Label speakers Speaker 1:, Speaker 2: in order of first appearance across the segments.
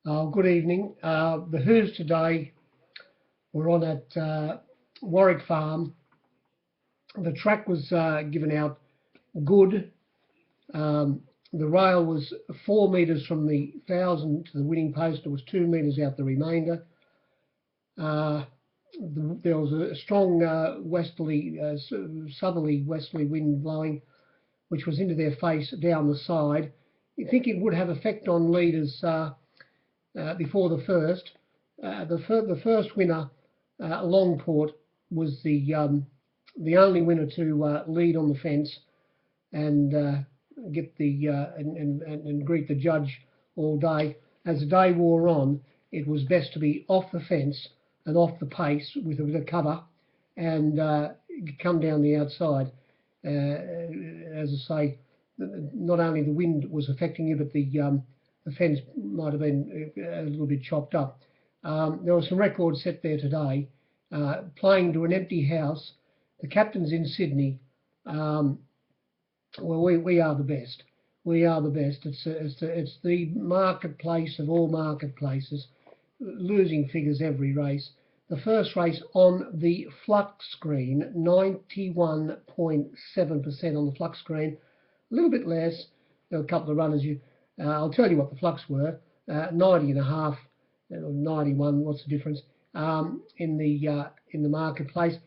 Speaker 1: Good evening. The Who's today were on at Warwick Farm. The track was given out good. The rail was 4 metres from the 1,000 to the winning post. It was 2 metres out the remainder. There was a strong southerly westerly wind blowing, which was into their face down the side. You think it would have effect on leaders before the first. The first winner, Longport, was the only winner to lead on the fence and get the and greet the judge all day. As the day wore on, it was best to be off the fence and off the pace with a bit of cover and come down the outside. As I say, not only the wind was affecting you, but the fence might have been a little bit chopped up. There were some records set there today, playing to an empty house. The captain's in Sydney. Well, we are the best. We are the best. It's the marketplace of all marketplaces, losing figures every race. The first race on the flux screen, 91.7% on the flux screen, a little bit less. There were a couple of runners. I'll tell you what the flux were: 90.5, 91. What's the difference? In the marketplace,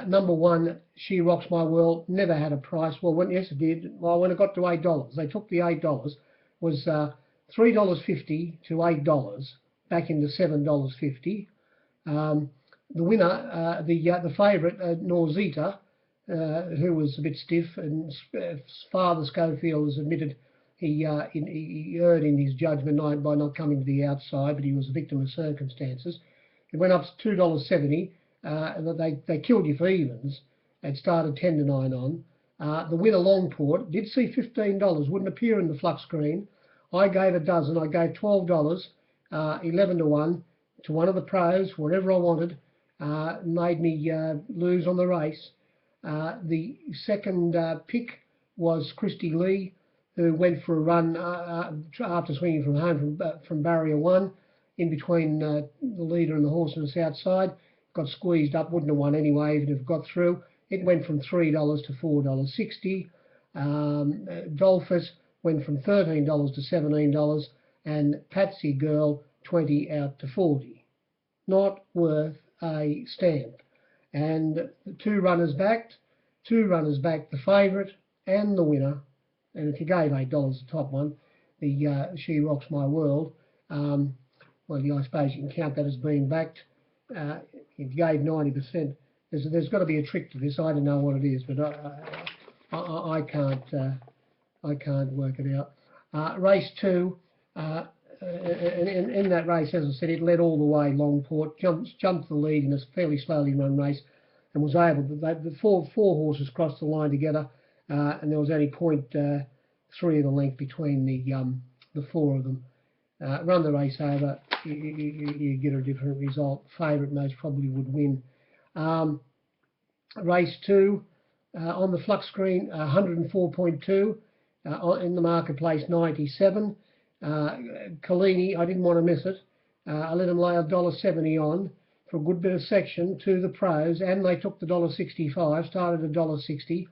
Speaker 1: number one, She Rocks My World, never had a price. Well, yes, it did. Well, when it got to $8, they took the $8 was $3.50 to $8, back into $7.50. The winner, the favourite, Norzita, who was a bit stiff, and Father Schofield has admitted he erred in his judgment by not coming to the outside, but he was a victim of circumstances. It went up to $2.70. They killed you for evens. It started 10 to 9 on. The winner, Longport, did see $15. Wouldn't appear in the flux screen. I gave a dozen. I gave $12, 11 to 1 to one of the pros, wherever I wanted. Made me lose on the race. The second pick was Christy Lee, who went for a run after swinging from home from barrier 1, in between the leader and the horse on the outside. Got squeezed up, wouldn't have won anyway, even if it got through. It went from $3 to $4.60. Dolphus went from $13 to $17, and Patsy Girl 20 out to 40. Not worth a stamp. And two runners backed, the favourite and the winner. And if you gave $8, the top one, the She Rocks My World, well, I suppose you can count that as being backed. If you gave 90%, there's got to be a trick to this. I don't know what it is, but I can't work it out. Race 2, in that race, as I said, it led all the way. Longport jumped the lead in a fairly slowly run race, and was able to. The four horses crossed the line together, and there was only 0.3 of the length between the four of them. Run the race over, you get a different result. Favourite most probably would win. Race 2, on the flux screen, 104.2, in the marketplace, 97. Collini, I didn't want to miss it. I let them lay $1.70 on for a good bit of section to the pros, and they took the $1.65, started at $1.60.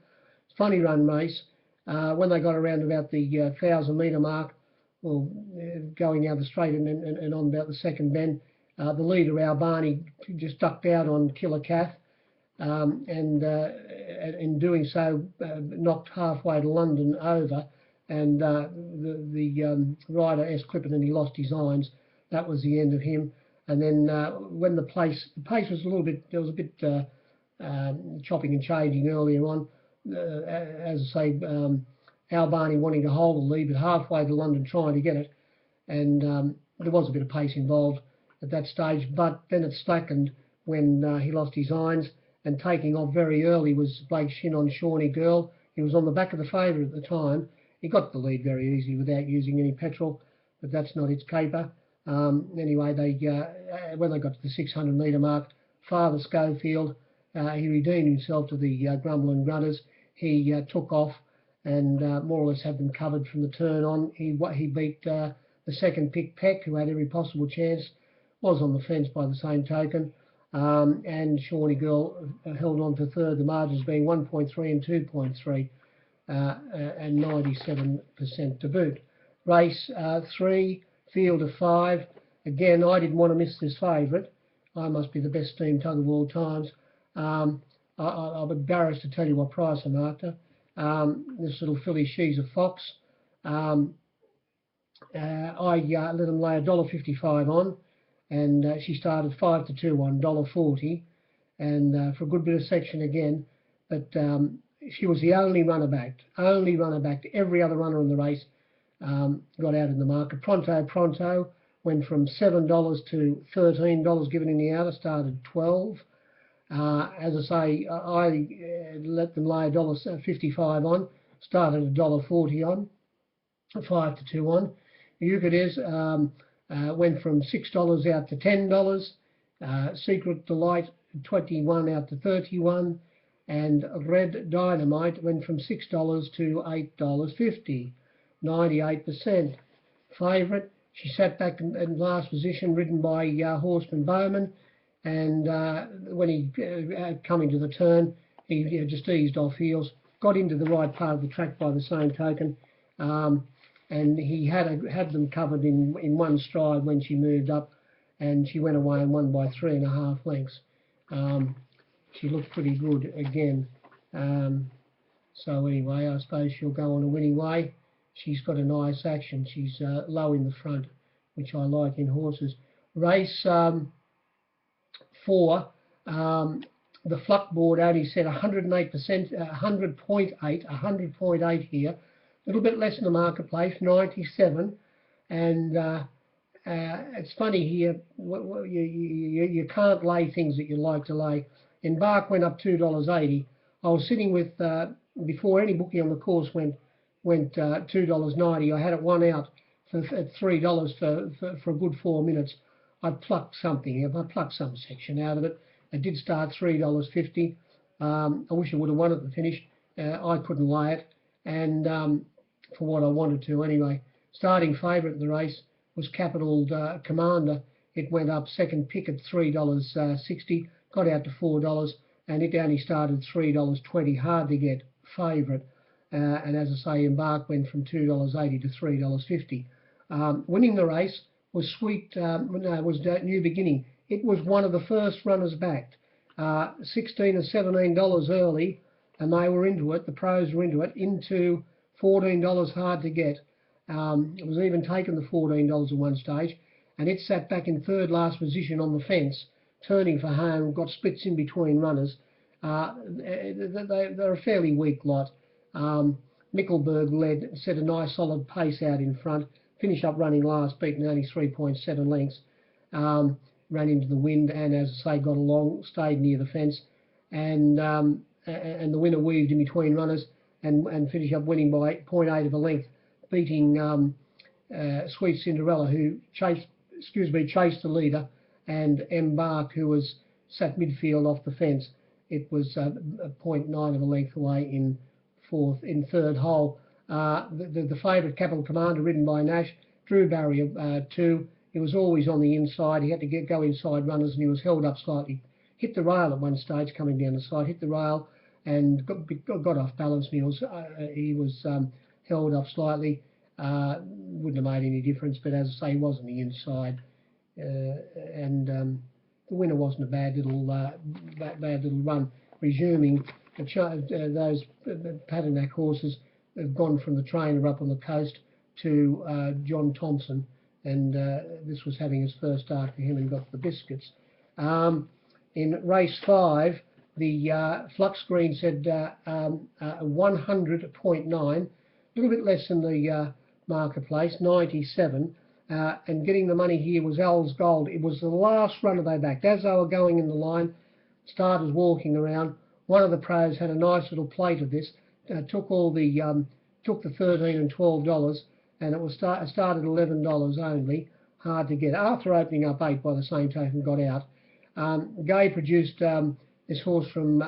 Speaker 1: Funny run race. When they got around about the 1,000-metre mark, well, going out the straight and on about the second bend, the leader, Albani, just ducked out on Killer Cath, and in doing so, knocked halfway to London over, and the rider, S. Clipperton, he lost his irons. That was the end of him. And then when the pace was a little bit, there was a bit chopping and changing earlier on. As I say, Albani wanting to hold the lead, but halfway to London trying to get it, and there was a bit of pace involved at that stage, but then it slackened when he lost his irons, and taking off very early was Blake Shin on Shawnee Girl. He was on the back of the favourite at the time. He got the lead very easily without using any petrol, but that's not its caper. Anyway, when they got to the 600-metre mark, Father Schofield, he redeemed himself to the Grumble and Grunters. He took off and more or less had them covered from the turn on. He beat the The second pick, Peck, who had every possible chance, was on the fence by the same token. And Shawnee Girl held on to third, the margins being 1.3 and 2.3, and 97% to boot. Race 3, field of 5. Again, I didn't want to miss this favourite. I must be the best steam tug of all times. I'm embarrassed to tell you what price I marked her. This little filly, she's a fox. I let them lay $1.55 on, and she started 5 to 2 on $1.40, and for a good bit of section again. But she was the only runner backed. Every other runner in the race got out in the market. Pronto went from $7 to $13 given in the outer, started 12. As I say, I let them lay $1.55 on, started $1.40 on, 5 to 2 on. Euclides went from $6 out to $10. Secret Delight 21 out to 31, and Red Dynamite went from $6 to $8.50, 98%. Favourite, she sat back in last position, ridden by Horseman Bowman, and when he coming to the turn, he just eased off heels, got into the right part of the track by the same token, and he had them covered in one stride when she moved up, and she went away and won by 3.5 lengths. She looked pretty good again. So anyway, I suppose she'll go on a winning way. She's got a nice action. She's low in the front, which I like in horses. Race 4, the Fluck board only said 108%, 100.8 here. A little bit less in the marketplace, 97. And it's funny here, you can't lay things that you like to lay. Embark went up $2.80. I was sitting with, before any bookie on the course went $2.90, I had it one out at $3 for a good 4 minutes. I plucked something, I plucked some section out of it. It did start $3.50. I wish I would have won at the finish. I couldn't lay it, and for what I wanted to anyway. Starting favourite in the race was Capital Commander. It went up second pick at $3.60, got out to $4, and it only started $3.20, hard to get favourite. And as I say, Embark went from $2.80 to $3.50. Winning the race was New Beginning. It was one of the first runners backed. $16 or $17 early, and they were into it. The pros were into $14, hard to get. It was even taken the $14 at one stage, and it sat back in third last position on the fence, turning for home, got splits in between runners. They're a fairly weak lot. Mickelberg led, set a nice solid pace out in front, finished up running last, beaten only 3.7 lengths. Ran into the wind, and as I say, got along, stayed near the fence, and the winner weaved in between runners and finished up winning by 0.8 of a length, beating Sweet Cinderella, who chased the leader, and Embark, who was sat midfield off the fence. It was 0.9 of a length away in third hole. The favourite, Capital Commander, ridden by Nash, drew barrier 2. He was always on the inside. He had to go inside runners, and he was held up slightly. Hit the rail at one stage coming down the side, hit the rail, and got off balance, and he was held up slightly. Wouldn't have made any difference, but as I say, he was on the inside. And the winner wasn't a bad little run. Resuming, those Patternack horses have gone from the trainer up on the coast to John Thompson, and this was having his first start for him, and got the biscuits. In race 5, the Flux Green said 100.9, a little bit less than the marketplace, 97. And getting the money here was Al's Gold. It was the last runner they backed. As they were going in the line, starters walking around, one of the pros had a nice little plate of this, took the $13 and $12, and it was started $11 only, hard to get. After opening up 8 by the same token, got out. Gay produced this horse from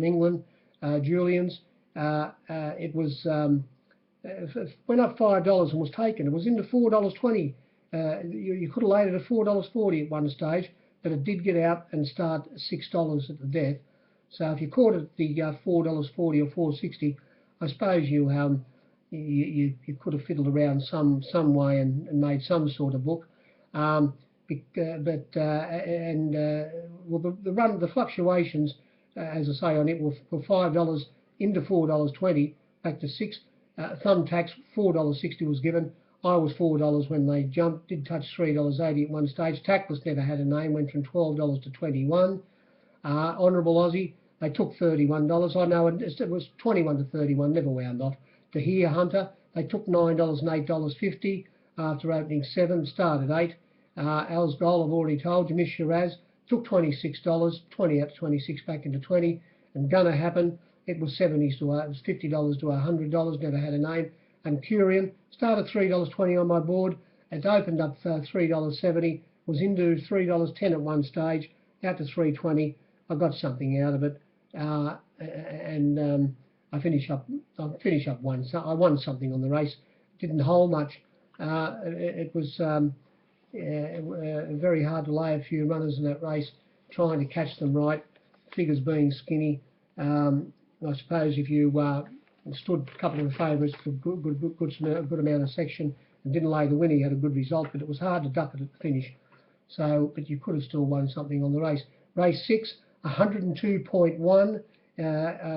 Speaker 1: England, Julian's. It was went up $5 and was taken. It was into $4.20. You could have laid it at $4.40 at one stage, but it did get out and start $6 at the death. So if you caught it at the $4.40 or $4.60, I suppose you could have fiddled around some way and made some sort of book. Well, the fluctuations, as I say on it, were $5 into $4.20 back to $6. Thumbtacks $4.60 was given. I was $4 when they jumped. Did touch $3.80 at one stage. Tactless never had a name. Went from $12 to $21. Honourable Aussie, they took $31. I know it was 21 to 31. Never wound off. To Here Hunter, they took $9 and $8.50 after opening 7. Started 8. Al's Goal, I've already told you. Miss Shiraz took $26, 20 out to 26, back into 20. And Gonna Happen, it was $50 to $100, never had a name. And Curian started $3.20 on my board. It opened up $3.70, was into $3.10 at one stage, out to $3.20. I got something out of it, and I finish up one. So I won something on the race. Didn't hold much. It was very hard to lay a few runners in that race, trying to catch them right. Figures being skinny. I suppose if you stood a couple of the favourites for good amount of section and didn't lay the winner, you had a good result, but it was hard to duck it at the finish. So, but you could have still won something on the race. Race 6, 102.1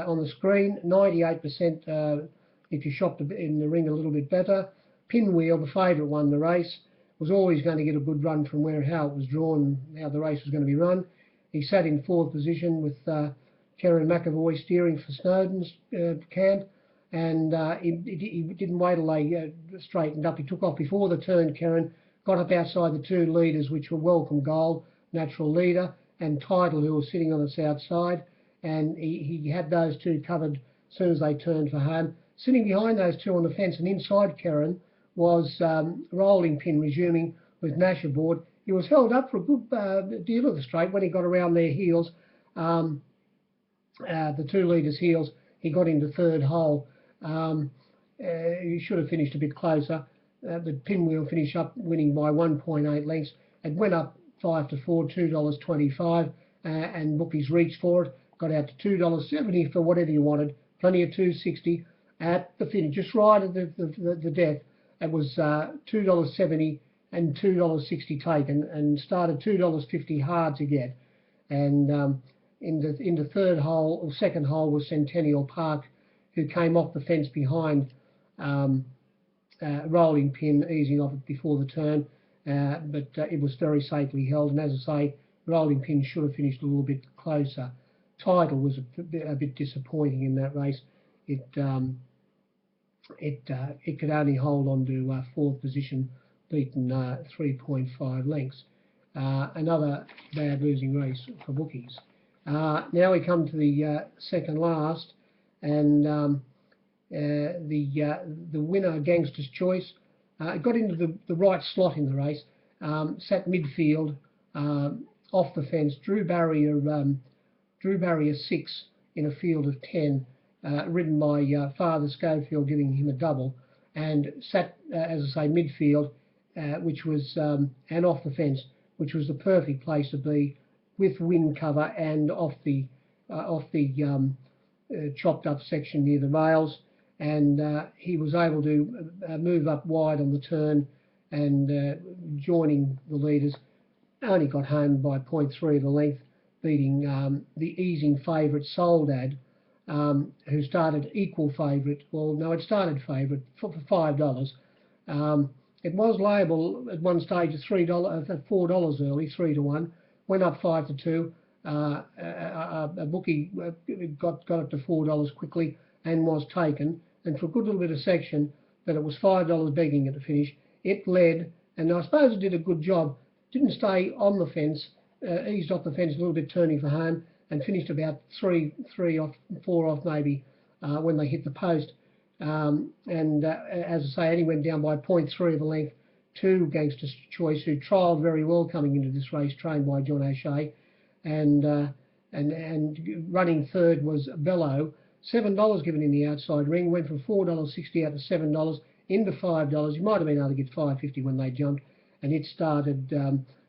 Speaker 1: on the screen, 98% if you shopped in the ring a little bit better. Pinwheel, the favourite, won the race. Was always going to get a good run from how it was drawn, how the race was going to be run. He sat in 4th position with Karen McAvoy steering for Snowden's camp, and he didn't wait till they straightened up. He took off before the turn, Karen, got up outside the 2 leaders, which were Welcome Goal, Natural Leader, and Title, who was sitting on its outside, and he had those 2 covered as soon as they turned for home. Sitting behind those 2 on the fence and inside Karen was Rolling Pin, resuming with Nash aboard. He was held up for a good deal of the straight when he got around their heels. The 2 leaders' heels, he got into 3rd hole. He should have finished a bit closer. The Pinwheel finished up winning by 1.8 lengths. It went up 5 to 4, $2.25, and bookies reached for it. Got out to $2.70 for whatever you wanted. Plenty of $2.60 at the finish, just right at the death. It was $2.70 and $2.60 taken, and started $2.50 hard to get. And in the 3rd hole or 2nd hole was Centennial Park, who came off the fence behind Rolling Pin, easing off it before the turn, but it was very safely held. And as I say, Rolling Pin should have finished a little bit closer. Title was a bit disappointing in that race. It could only hold on to 4th position, beaten 3.5 lengths. Another bad losing race for bookies. Now we come to the second last, and the winner, Gangster's Choice, got into the right slot in the race. Sat midfield, off the fence, drew barrier 6 in a field of 10, ridden by Father Schofield, giving him a double, and sat, as I say, midfield, which was and off the fence, which was the perfect place to be, with wind cover and off the chopped up section near the rails. And he was able to move up wide on the turn and joining the leaders. Only got home by 0.3 of the length, beating the easing favourite Soldad, who started equal favourite. Well, no, it started favourite for $5. It was liable at one stage at $4 early, 3 to 1. Went up 5 to 2. A bookie got it to $4 quickly and was taken. And for a good little bit of section, that it was $5 begging at the finish. It led, and I suppose it did a good job. Didn't stay on the fence, eased off the fence a little bit, turning for home, and finished about 4 off maybe when they hit the post. As I say, only went down by 0.3 of a length to Gangster's Choice, who trialled very well coming into this race, trained by John O'Shea, and running 3rd was Bello, $7 given in the outside ring, went from $4.60 out to $7, into $5. You might have been able to get $5.50 when they jumped, and it started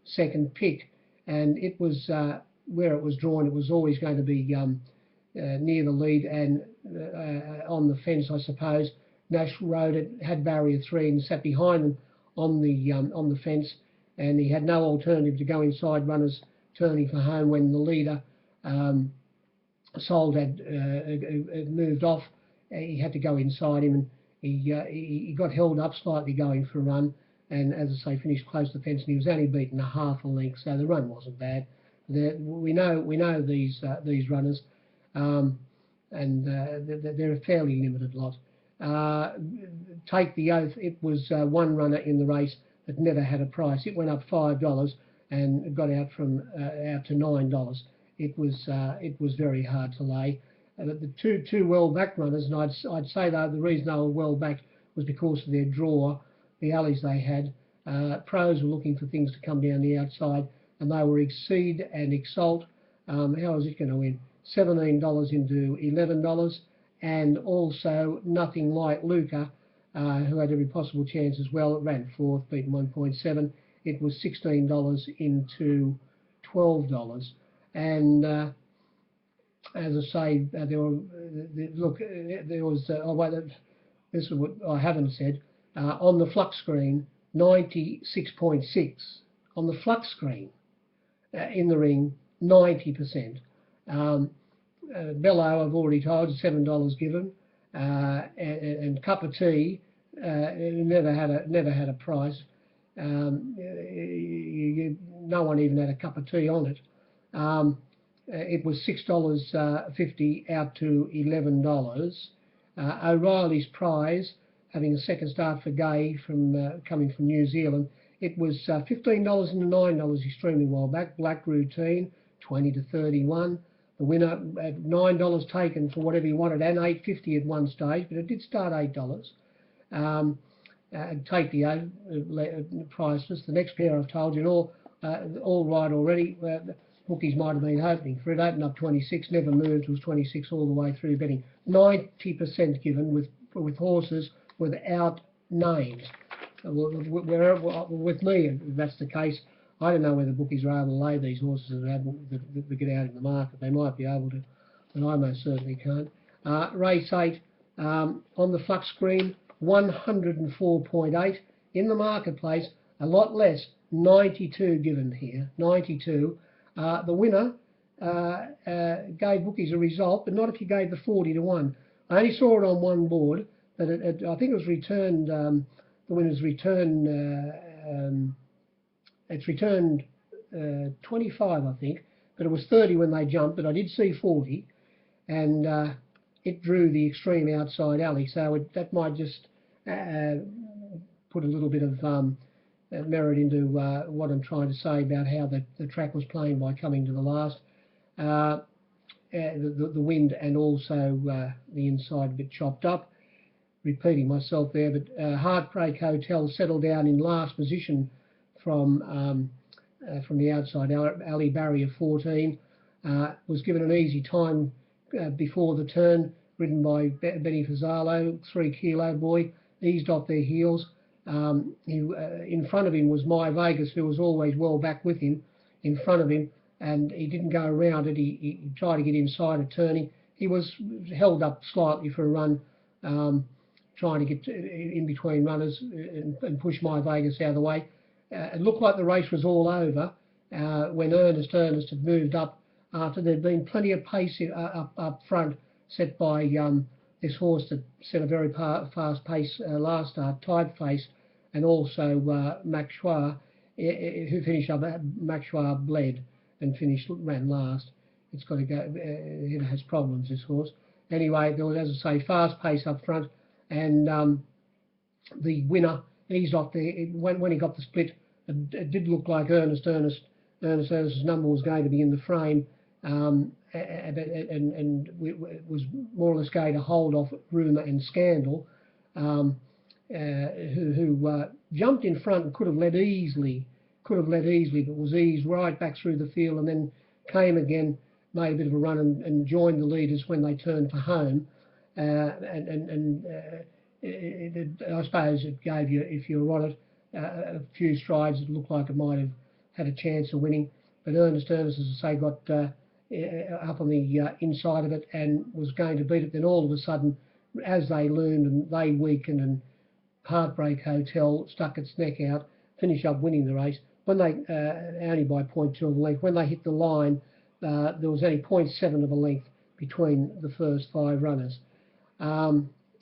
Speaker 1: second pick. And it was where it was drawn, it was always going to be near the lead and on the fence, I suppose. Nash rode it, had barrier 3 and sat behind them on the fence, and he had no alternative to go inside runners turning for home when the leader Sold had moved off. He had to go inside him, and he got held up slightly going for a run, and as I say, finished close to the fence, and he was only beaten a half a length, so the run wasn't bad. We know these runners, and they're a fairly limited lot. Take the Oath, it was one runner in the race that never had a price. It went up $5 and got out to $9. It was very hard to lay. The two well-backed runners, and I'd say though the reason they were well-backed was because of their draw, the alleys they had. Pros were looking for things to come down the outside, and they were Exceed and Exalt. How was it going to win? $17 into $11, and also Nothing Like Luca, who had every possible chance as well. It ran fourth, beaten 1.7. It was $16 into $12. And as I say, there was this is what I haven't said, on the flux screen, 96.6 on the flux screen, in the ring, 90%. Bello, I've already told you, $7 given, and Cup of Tea never had a price. No one even had a cup of tea on it. It was $6.50 out to $11. O'Reilly's prize, having a second start for Gay coming from New Zealand, it was $15 into $9, extremely well back. Black Routine, 20 to 31. The winner at $9 taken for whatever he wanted, and $8.50 at one stage, but it did start $8. Take the Oath, priceless. The next pair I've told you, all right already. The bookies might have been hoping for it. Opened up 26, never moved, was 26 all the way through, betting 90% given with horses without names. With me, if that's the case, I don't know whether bookies are able to lay these horses that get out in the market. They might be able to, but I most certainly can't. Race 8 on the flux screen, 104.8 in the marketplace, a lot less, 92 given here, 92. The winner gave bookies a result, but not if you gave the 40 to 1. I only saw it on one board, but I think it was returned. The winner's returned. It's returned 25, I think, but it was 30 when they jumped. But I did see 40, and it drew the extreme outside alley, so that might just put a little bit of merit into what I'm trying to say about how the track was playing by coming to the last. The wind and also the inside a bit chopped up. Repeating myself there, but Heartbreak Hotel settled down in last position from the outside alley, barrier 14. Was given an easy time before the turn, ridden by Benny Fazzalo, 3 kilo boy, eased off their heels. In front of him was My Vegas, who was always well back with him, in front of him, and he didn't go around it. He tried to get inside a turning. He was held up slightly for a run, trying to get in between runners and push My Vegas out of the way. It looked like the race was all over when Ernest had moved up after there'd been plenty of pace up front set by this horse that set a very fast pace last start, Typeface, and also Mac Schwa, who finished up. Mac Schwa bled and ran last. It's got to go. It has problems, this horse. Anyway, there was, as I say, fast pace up front, and the winner eased off there. When he got the split, it did look like Ernest's number was going to be in the frame, and was more or less going to hold off Rumour and Scandal, who jumped in front and could have led easily, but was eased right back through the field and then came again made a bit of a run and joined the leaders when they turned for home. I suppose it gave you, if you were on it, a few strides. It looked like it might have had a chance of winning. But Ernest, as I say, got up on the inside of it and was going to beat it. Then all of a sudden, as they loomed and they weakened, and Heartbreak Hotel stuck its neck out, finished up winning the race. When they only by 0.2 of a length. When they hit the line, there was only 0.7 of a length between the first 5 runners,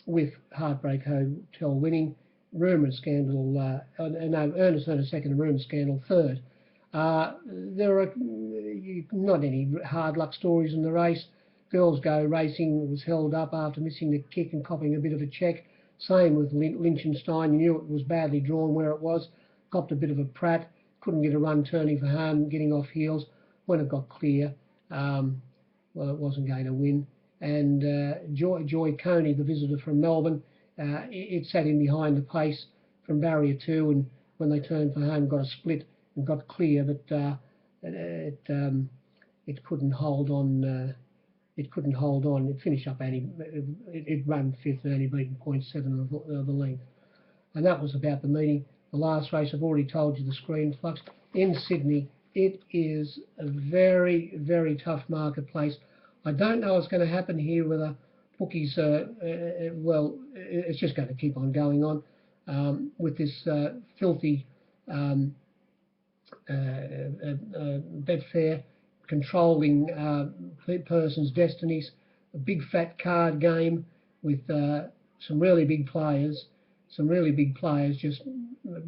Speaker 1: with Heartbreak Hotel winning. Rumour and Scandal, no, Ernest second, and Rumour and Scandal third. There are not any hard luck stories in the race. Girls Go Racing was held up after missing the kick and copping a bit of a check. Same with Liechtenstein. You knew it was badly drawn where it was. Copped a bit of a prat. Couldn't get a run turning for home, getting off heels. When it got clear, well, it wasn't going to win. And Joy Coney, the visitor from Melbourne, it sat in behind the pace from barrier 2, and when they turned for home, got a split and got clear, but it couldn't hold on. It couldn't hold on. It finished up only. It ran 5th and only beaten 0.7 of the length. And that was about the meeting. The last race, I've already told you the screen, Flux. In Sydney, it is a very, very tough marketplace. I don't know what's going to happen here with the bookies. Well, it's just going to keep on going on with this filthy Betfair controlling persons' destinies. A big fat card game with some really big players just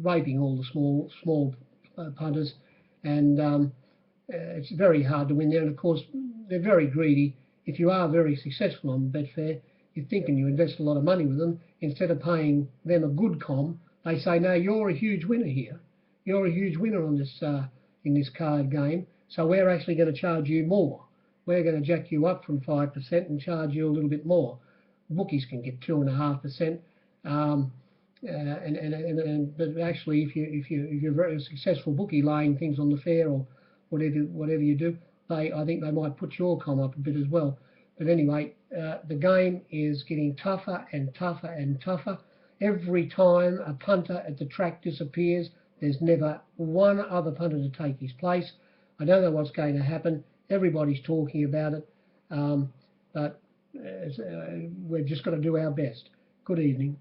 Speaker 1: raping all the small punters, and it's very hard to win there. And of course, they're very greedy. If you are very successful on Betfair, you're thinking you invest a lot of money with them. Instead of paying them a good com, they say, no, you're a huge winner here. You're a huge winner on this in this card game. So we're actually going to charge you more. We're going to jack you up from 5% and charge you a little bit more. Bookies can get 2.5%. But actually, if you're a very successful bookie laying things on the fair or whatever you do, I think they might put your com up a bit as well. But anyway, the game is getting tougher and tougher and tougher. Every time a punter at the track disappears, there's never one other punter to take his place. I don't know what's going to happen. Everybody's talking about it, but we've just got to do our best. Good evening.